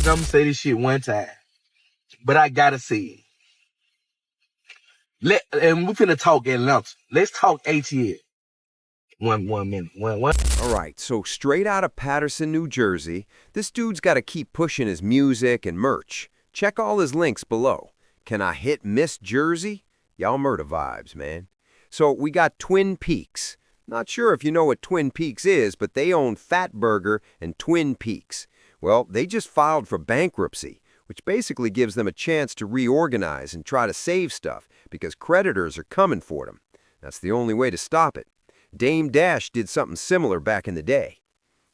I'm gonna say this shit one time, but I gotta say it. And we finna talk Atlanta. Let's talk ATL. One minute. One. All right, so straight out of Paterson, New Jersey, this dude's got to keep pushing his music and merch. Check all his links below. Can I hit Miss Jersey? Y'all murder vibes, man. So we got Twin Peaks. Not sure if you know what Twin Peaks is, but they own Fatburger and Twin Peaks. Well, they just filed for bankruptcy, which basically gives them a chance to reorganize and try to save stuff because creditors are coming for them. That's the only way to stop it. Dame Dash did something similar back in the day.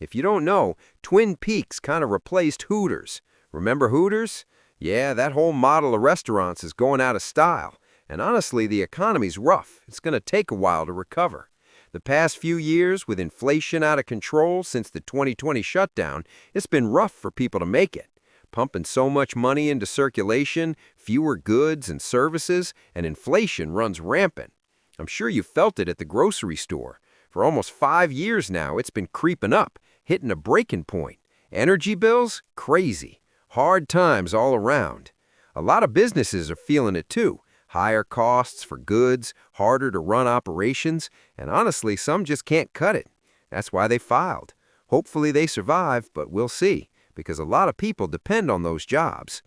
If you don't know, Twin Peaks kind of replaced Hooters. Remember Hooters? Yeah, that whole model of restaurants is going out of style. And honestly, the economy's rough. It's going to take a while to recover. The past few years, with inflation out of control since the 2020 shutdown, it's been rough for people to make it. Pumping so much money into circulation, fewer goods and services, and inflation runs rampant. I'm sure you felt it at the grocery store. For almost 5 years now, it's been creeping up, hitting a breaking point. Energy bills? Crazy. Hard times all around. A lot of businesses are feeling it too. Higher costs for goods, harder to run operations, and honestly, some just can't cut it. That's why they filed. Hopefully they survive, but we'll see, because a lot of people depend on those jobs.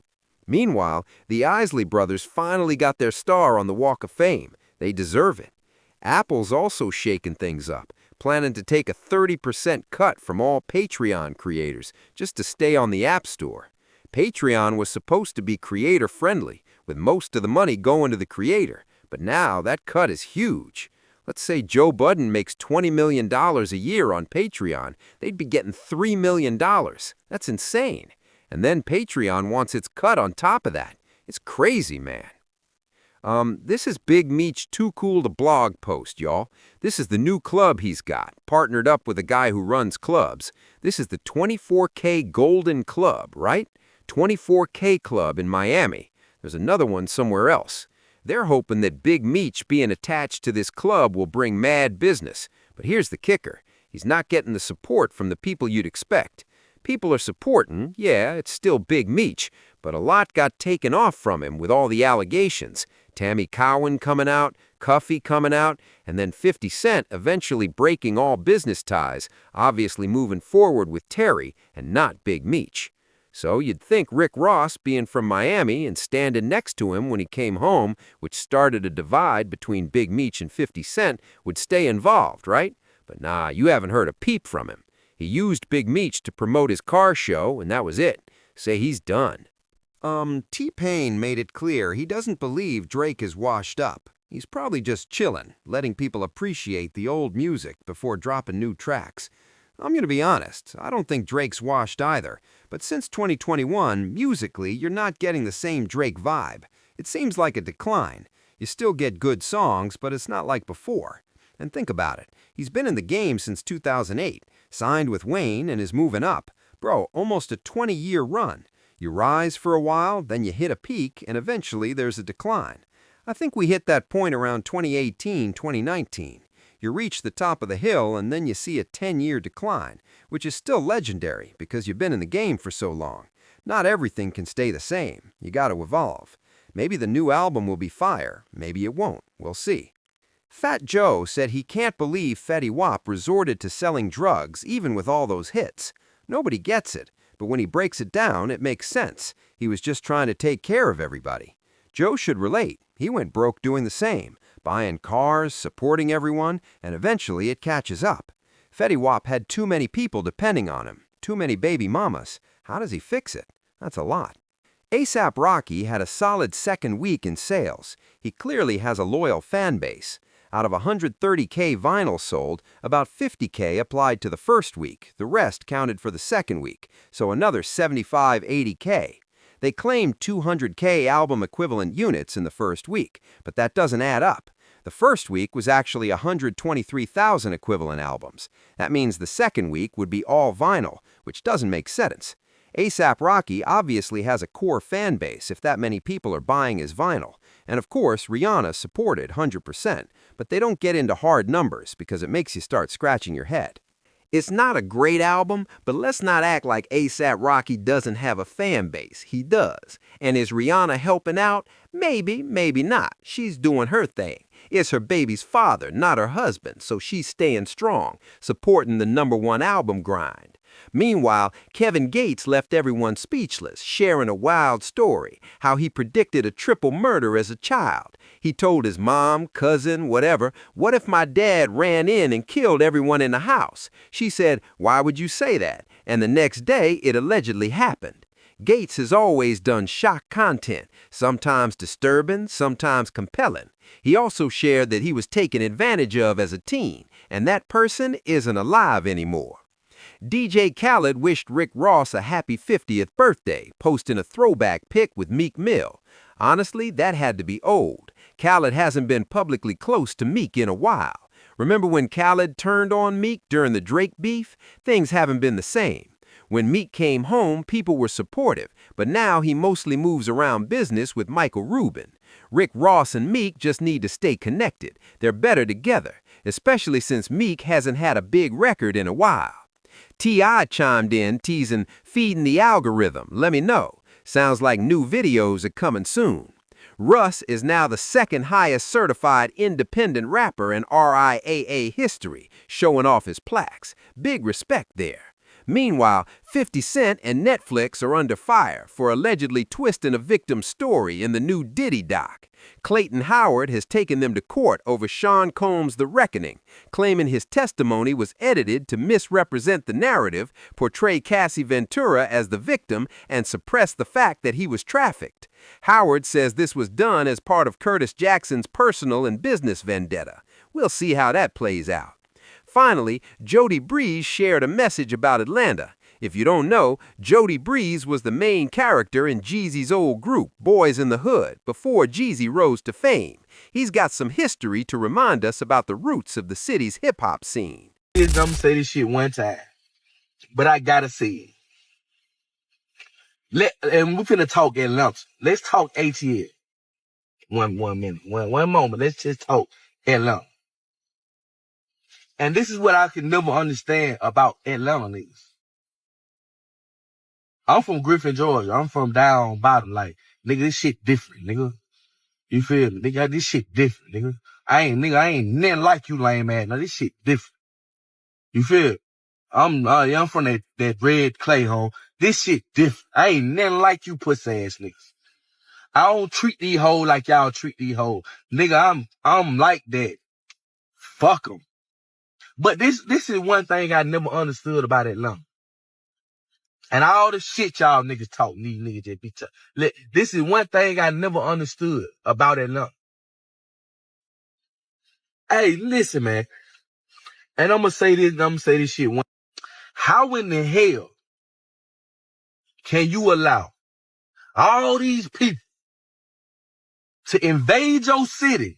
Meanwhile, the Isley brothers finally got their star on the Walk of Fame. They deserve it. Apple's also shaking things up, planning to take a 30% cut from all Patreon creators just to stay on the App Store. Patreon was supposed to be creator-friendly, with most of the money going to the creator, but now that cut is huge. Let's say Joe Budden makes $20 million a year on Patreon, they'd be getting $3 million. That's insane. And then Patreon wants its cut on top of that. It's crazy, man. This is Big Meech Too Cool to Blog post, y'all. This is the new club he's got, partnered up with a guy who runs clubs. This is the 24K Golden Club, right? 24K Club in Miami. There's another one somewhere else. They're hoping that Big Meech being attached to this club will bring mad business. But here's the kicker. He's not getting the support from the people you'd expect. People are supporting, yeah, it's still Big Meech, but a lot got taken off from him with all the allegations. Tammy Cowan coming out, Cuffy coming out, and then 50 Cent eventually breaking all business ties, obviously moving forward with Terry and not Big Meech. So you'd think Rick Ross, being from Miami and standing next to him when he came home, which started a divide between Big Meech and 50 Cent, would stay involved, right? But nah, you haven't heard a peep from him. He used Big Meech to promote his car show, and that was it. Say he's done. T-Pain made it clear he doesn't believe Drake is washed up. He's probably just chillin', letting people appreciate the old music before dropping new tracks. I'm gonna be honest, I don't think Drake's washed either, but since 2021, musically, you're not getting the same Drake vibe. It seems like a decline. You still get good songs, but it's not like before. And think about it, he's been in the game since 2008, signed with Wayne and is moving up. Bro, almost a 20-year run. You rise for a while, then you hit a peak, and eventually there's a decline. I think we hit that point around 2018, 2019. You reach the top of the hill, and then you see a 10-year decline, which is still legendary because you've been in the game for so long. Not everything can stay the same. You got to evolve. Maybe the new album will be fire. Maybe it won't. We'll see. Fat Joe said he can't believe Fetty Wap resorted to selling drugs even with all those hits. Nobody gets it. But when he breaks it down, it makes sense. He was just trying to take care of everybody. Joe should relate. He went broke doing the same, buying cars, supporting everyone, and eventually it catches up. Fetty Wap had too many people depending on him, too many baby mamas. How does he fix it? That's a lot. A$AP Rocky had a solid second week in sales. He clearly has a loyal fan base. Out of 130K vinyl sold, about 50K applied to the first week. The rest counted for the second week, so another 75-80K. They claimed 200K album equivalent units in the first week, but that doesn't add up. The first week was actually 123,000 equivalent albums. That means the second week would be all vinyl, which doesn't make sense. A$AP Rocky obviously has a core fan base if that many people are buying his vinyl. And of course, Rihanna supported 100%, but they don't get into hard numbers because it makes you start scratching your head. It's not a great album, but let's not act like A$AP Rocky doesn't have a fan base. He does. And is Rihanna helping out? Maybe, maybe not. She's doing her thing. It's her baby's father, not her husband, so she's staying strong, supporting the #1 album grind. Meanwhile, Kevin Gates left everyone speechless, sharing a wild story, how he predicted a triple murder as a child. He told his mom, cousin, whatever, "What if my dad ran in and killed everyone in the house?" She said, "Why would you say that?" And the next day, it allegedly happened. Gates has always done shock content, sometimes disturbing, sometimes compelling. He also shared that he was taken advantage of as a teen, and that person isn't alive anymore. DJ Khaled wished Rick Ross a happy 50th birthday, posting a throwback pic with Meek Mill. Honestly, that had to be old. Khaled hasn't been publicly close to Meek in a while. Remember when Khaled turned on Meek during the Drake beef? Things haven't been the same. When Meek came home, people were supportive, but now he mostly moves around business with Michael Rubin. Rick Ross and Meek just need to stay connected. They're better together, especially since Meek hasn't had a big record in a while. T.I. chimed in, teasing, "Feeding the algorithm, let me know. Sounds like new videos are coming soon." Russ is now the second highest certified independent rapper in RIAA history, showing off his plaques. Big respect there. Meanwhile, 50 Cent and Netflix are under fire for allegedly twisting a victim's story in the new Diddy doc. Clayton Howard has taken them to court over Sean Combs' The Reckoning, claiming his testimony was edited to misrepresent the narrative, portray Cassie Ventura as the victim, and suppress the fact that he was trafficked. Howard says this was done as part of Curtis Jackson's personal and business vendetta. We'll see how that plays out. Finally, Jody Breeze shared a message about Atlanta. If you don't know, Jody Breeze was the main character in Jeezy's old group, Boys in the Hood, before Jeezy rose to fame. He's got some history to remind us about the roots of the city's hip-hop scene. I'm gonna say this shit one time, but I gotta say it. And we finna talk Atlanta. Let's talk ATL. One minute, one moment. Let's just talk Atlanta. And this is what I can never understand about Atlanta niggas. I'm from Griffin, Georgia. I'm from down bottom. Like, nigga, this shit different, nigga. You feel me? Nigga, this shit different, nigga. I ain't nothing like you, lame ass. Now, this shit different. You feel me? I'm from that red clay home. This shit different. I ain't nothing like you pussy ass niggas. I don't treat these hoes like y'all treat these hoes. Nigga, I'm like that. Fuck them. But this is one thing I never understood about Atlanta. And all the shit y'all niggas talk, these niggas just be talking. This is one thing I never understood about Atlanta. Hey, listen, man. And I'm gonna say this shit one. How in the hell can you allow all these people to invade your city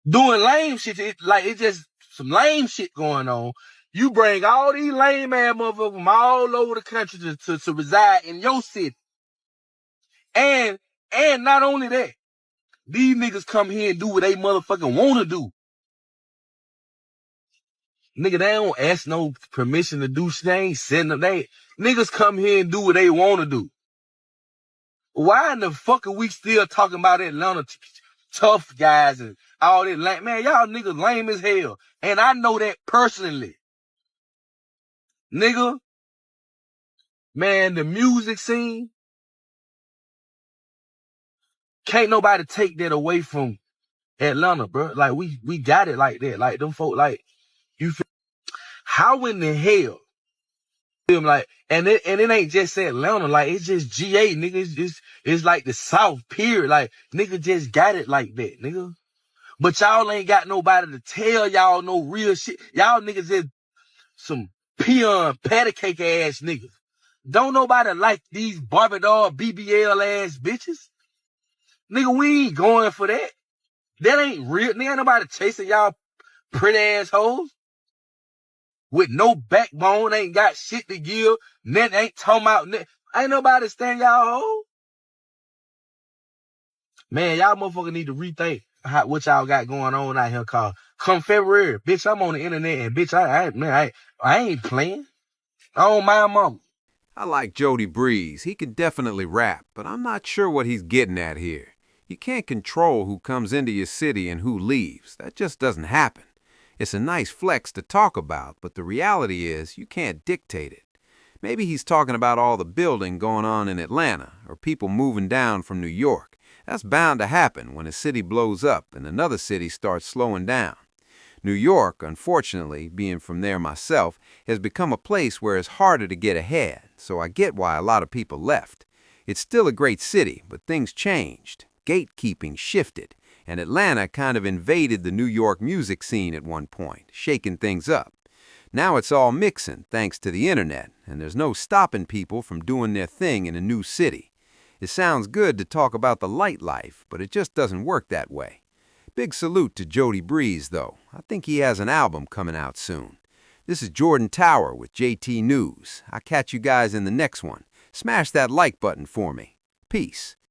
doing lame shit? It's just some lame shit going on. You bring all these lame ass motherfuckers from all over the country to reside in your city. And not only that, these niggas come here and do what they motherfucking wanna do. Nigga, they don't ask no permission to do shit. They ain't sending them. Niggas come here and do what they wanna do. Why in the fuck are we still talking about Atlanta tough guys and all that lame? Man, y'all niggas lame as hell. And I know that personally. Nigga, man, the music scene, can't nobody take that away from Atlanta, bro. Like, we got it like that. Like, them folk, like, you feel, how in the hell? Like, and it ain't just Atlanta, like, it's just GA, nigga. It's like the South, period. Like, nigga just got it like that, nigga. But y'all ain't got nobody to tell y'all no real shit. Y'all niggas is some peon patty cake ass niggas. Don't nobody like these Barbie doll BBL ass bitches. Nigga, we ain't going for that. That ain't real. Nigga, ain't nobody chasing y'all pretty assholes with no backbone, ain't got shit to give, nothing, ain't talking about nothing. Ain't nobody stand y'all hoe. Man, y'all motherfuckers need to rethink. what y'all got going on out here called come February, bitch, I'm on the internet and bitch, I ain't playing. I don't mind mama. I like Jody Breeze. He can definitely rap, but I'm not sure what he's getting at here. You can't control who comes into your city and who leaves. That just doesn't happen. It's a nice flex to talk about, but the reality is you can't dictate it. Maybe he's talking about all the building going on in Atlanta or people moving down from New York. That's bound to happen when a city blows up and another city starts slowing down. New York, unfortunately, being from there myself, has become a place where it's harder to get ahead, so I get why a lot of people left. It's still a great city, but things changed. Gatekeeping shifted, and Atlanta kind of invaded the New York music scene at one point, shaking things up. Now it's all mixing thanks to the internet, and there's no stopping people from doing their thing in a new city. It sounds good to talk about the light life, but it just doesn't work that way. Big salute to Jody Breeze, though. I think he has an album coming out soon. This is Jordan Tower with JT News. I'll catch you guys in the next one. Smash that like button for me. Peace.